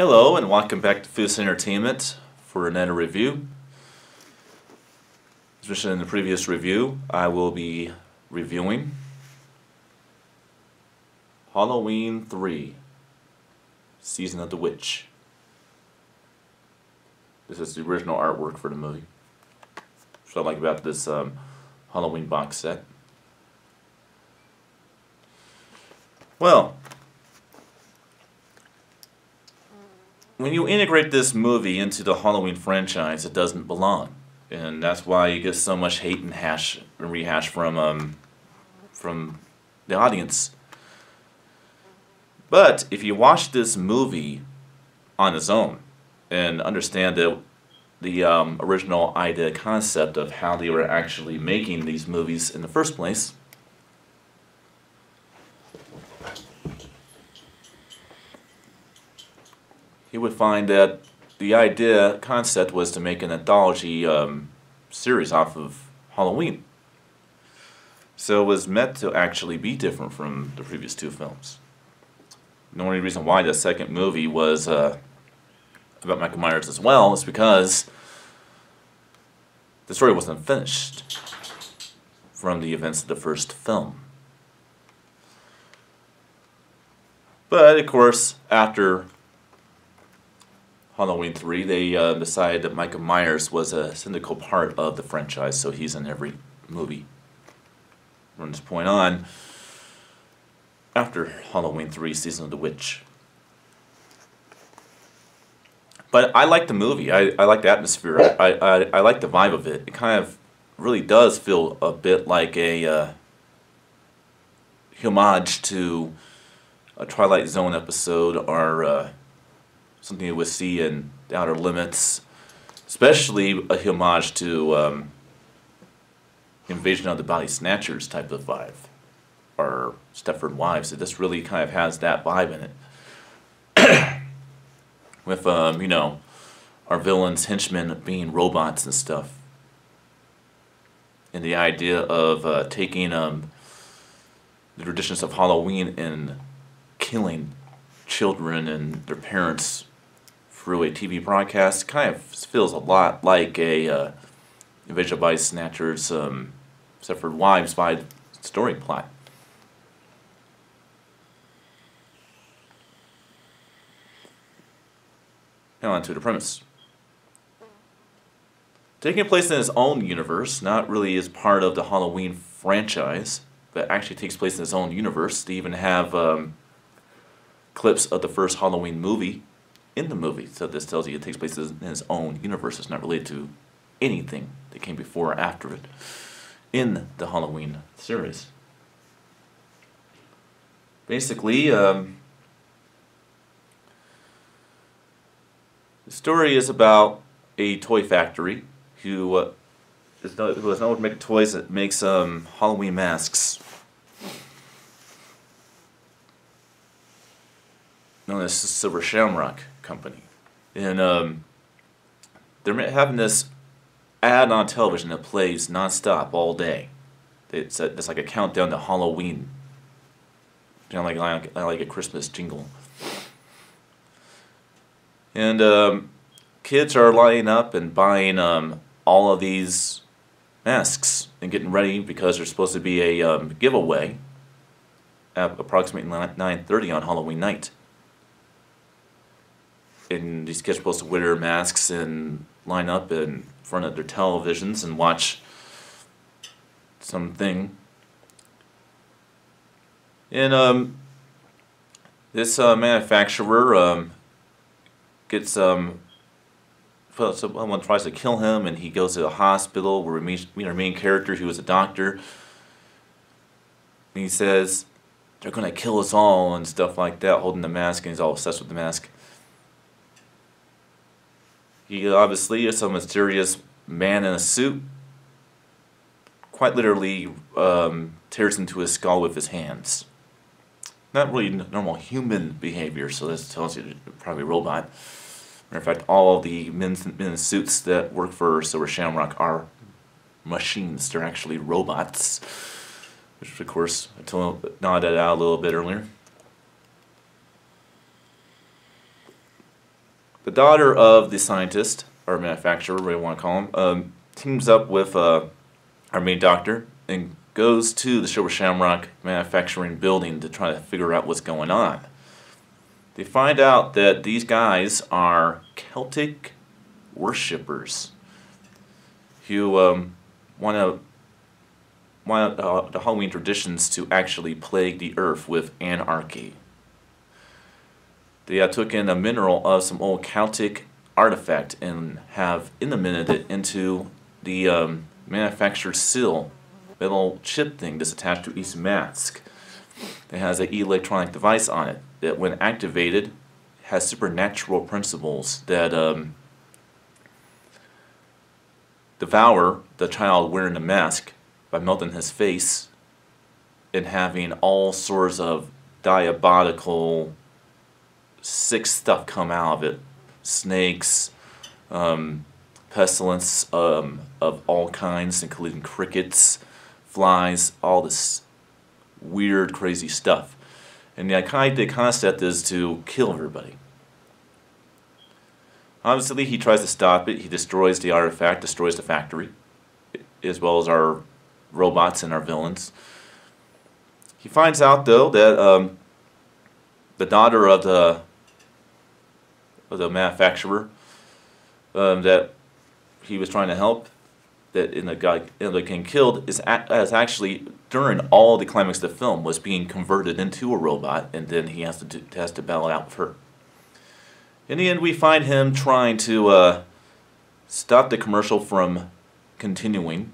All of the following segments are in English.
Hello and welcome back to Foos Entertainment for another review. As mentioned in the previous review, I will be reviewing Halloween 3, Season of the Witch. This is the original artwork for the movie. That's what I like about this Halloween box set. Well, when you integrate this movie into the Halloween franchise, it doesn't belong, and that's why you get so much hate and rehash from the audience. But if you watch this movie on its own and understand the original idea concept of how they were actually making these movies in the first place, you would find that the idea concept was to make an anthology series off of Halloween. So it was meant to actually be different from the previous two films. The only reason why the second movie was about Michael Myers as well is because the story wasn't finished from the events of the first film. But of course, after Halloween 3, they decided that Michael Myers was a central part of the franchise, so he's in every movie from this point on after Halloween 3, Season of the Witch. But I like the movie. I like the atmosphere. I like the vibe of it. It kind of really does feel a bit like a homage to a Twilight Zone episode or something you would see in The Outer Limits, especially a homage to Invasion of the Body Snatchers type of vibe, or Stepford Wives. It just really kind of has that vibe in it. With, you know, our villains, henchmen being robots and stuff. And the idea of taking the traditions of Halloween and killing children and their parents through a TV broadcast kind of feels a lot like a Invasion of Body Snatchers, Stepford Wives vibe story plot. Now on to the premise. Taking place in its own universe, not really as part of the Halloween franchise, but actually takes place in its own universe. They even have clips of the first Halloween movie in the movie. So this tells you it takes place in its own universe. It's not related to anything that came before or after it in the Halloween series. Basically, the story is about a toy factory who is known to make toys that makes Halloween masks, known as Silver Shamrock Company. And they're having this ad on television that plays non-stop all day. It's like a countdown to Halloween, kind of like a Christmas jingle. And kids are lining up and buying all of these masks and getting ready because there's supposed to be a giveaway at approximately 9:30 on Halloween night. And these kids are supposed to wear masks and line up in front of their televisions and watch something. And this manufacturer gets someone tries to kill him, and he goes to the hospital where we meet our main character, who is a doctor. And he says, "They're gonna kill us all," and stuff like that, holding the mask, and he's all obsessed with the mask. He obviously is some mysterious man in a suit, quite literally tears into his skull with his hands. Not really normal human behavior, so this tells you they're probably a robot. Matter of fact, all of the men in suits that work for Silver Shamrock are machines. They're actually robots, which of course I nodded out a little bit earlier. The daughter of the scientist, or manufacturer, whatever you want to call him, teams up with our main doctor and goes to the Silver Shamrock manufacturing building to try to figure out what's going on. They find out that these guys are Celtic worshippers who want the Halloween traditions to actually plague the earth with anarchy. They took in a mineral of some old Celtic artifact and have implemented it into the manufactured seal, little chip thing that's attached to each mask. It has an electronic device on it that, when activated, has supernatural principles that devour the child wearing the mask by melting his face and having all sorts of diabolical, sick stuff come out of it. Snakes, pestilence of all kinds, including crickets, flies, all this weird, crazy stuff. And the concept is to kill everybody. Obviously, he tries to stop it. He destroys the artifact, destroys the factory, as well as our robots and our villains. He finds out, though, that the daughter of the manufacturer that he was trying to help, that in the guy getting killed, is actually, during all the climax of the film, was being converted into a robot, and then he has to battle it out with her. In the end, we find him trying to stop the commercial from continuing.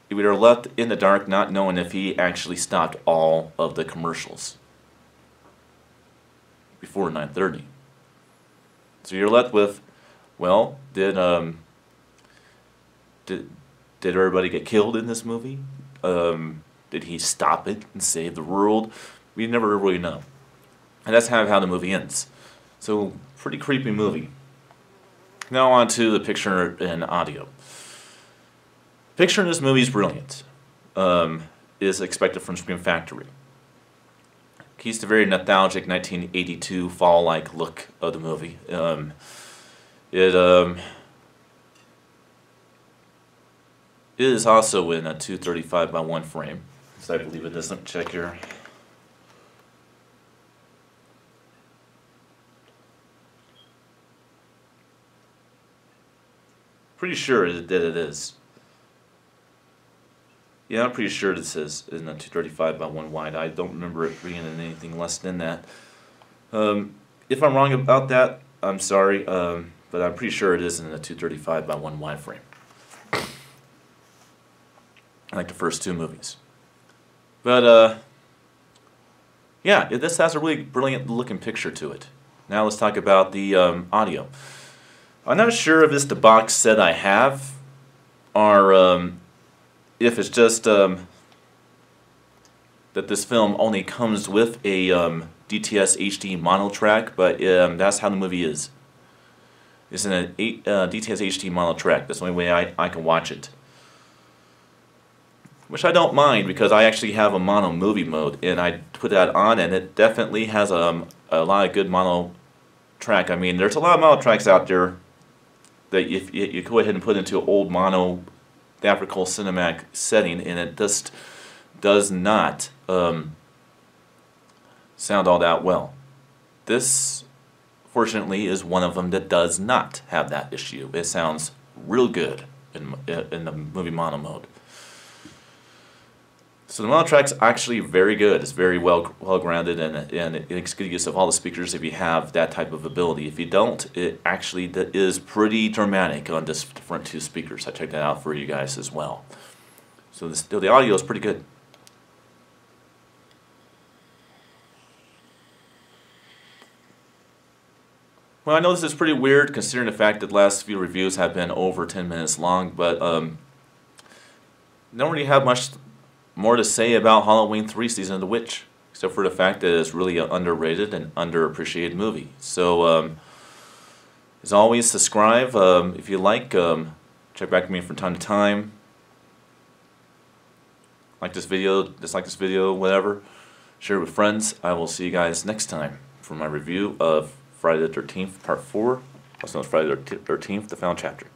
We are left in the dark, not knowing if he actually stopped all of the commercials before 9:30. So you're left with, well, did everybody get killed in this movie? Did he stop it and save the world? We never really know. And that's kind of how the movie ends. So, pretty creepy movie. Now on to the picture and audio. Picture in this movie is brilliant. Is expected from Scream Factory. Keeps the very nostalgic 1982 fall-like look of the movie. It is also in a 235 by 1 frame, so I believe it is. Let me check here. Pretty sure that it is. Yeah, I'm pretty sure it says in a 235 by 1 wide. I don't remember it being in anything less than that. If I'm wrong about that, I'm sorry, but I'm pretty sure it is in a 235 by 1 wide frame. Like the first two movies. But, yeah, this has a really brilliant looking picture to it. Now let's talk about the audio. I'm not sure if it's the box set I have, or if it's just that this film only comes with a DTS HD mono track, but that's how the movie is. It's in a DTS HD mono track. That's the only way I can watch it. Which I don't mind, because I actually have a mono movie mode, and I put that on, and it definitely has a lot of good mono track. I mean, there's a lot of mono tracks out there that if you go ahead and put into an old mono theatrical cinematic setting, and it just does not sound all that well. This, fortunately, is one of them that does not have that issue. It sounds real good in the movie mono mode. So the mono track's actually very good. It's very well grounded, and it makes good use of all the speakers if you have that type of ability. If you don't, it actually is pretty dramatic on this front two speakers. I checked that out for you guys as well. So the audio is pretty good. Well, I know this is pretty weird considering the fact that the last few reviews have been over 10 minutes long, but don't really have much more to say about Halloween 3 Season of the Witch, except for the fact that it's really an underrated and underappreciated movie. So, as always, subscribe if you like. Check back with me from time to time. Like this video, dislike this video, whatever. Share it with friends. I will see you guys next time for my review of Friday the 13th, Part 4, also known as Friday the 13th, the final chapter.